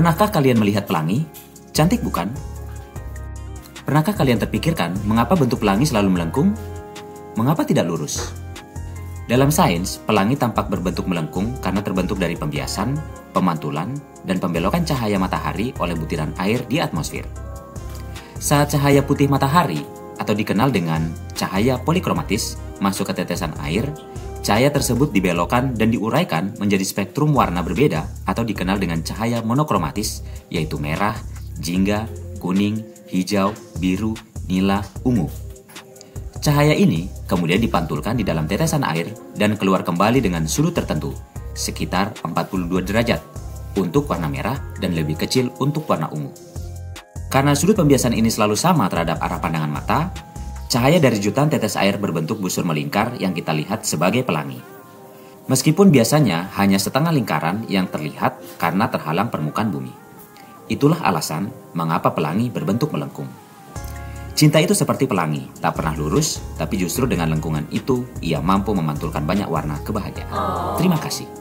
Pernahkah kalian melihat pelangi? Cantik bukan? Pernahkah kalian terpikirkan mengapa bentuk pelangi selalu melengkung? Mengapa tidak lurus? Dalam sains, pelangi tampak berbentuk melengkung karena terbentuk dari pembiasan, pemantulan, dan pembelokan cahaya matahari oleh butiran air di atmosfer. Saat cahaya putih matahari, atau dikenal dengan cahaya polikromatis, masuk ke tetesan air, cahaya tersebut dibelokkan dan diuraikan menjadi spektrum warna berbeda atau dikenal dengan cahaya monokromatis, yaitu merah, jingga, kuning, hijau, biru, nila, ungu. Cahaya ini kemudian dipantulkan di dalam tetesan air dan keluar kembali dengan sudut tertentu, sekitar 42 derajat untuk warna merah dan lebih kecil untuk warna ungu. Karena sudut pembiasan ini selalu sama terhadap arah pandangan mata, cahaya dari jutaan tetes air berbentuk busur melingkar yang kita lihat sebagai pelangi. Meskipun biasanya hanya setengah lingkaran yang terlihat karena terhalang permukaan bumi. Itulah alasan mengapa pelangi berbentuk melengkung. Cinta itu seperti pelangi, tak pernah lurus, tapi justru dengan lengkungan itu, ia mampu memantulkan banyak warna kebahagiaan. Terima kasih.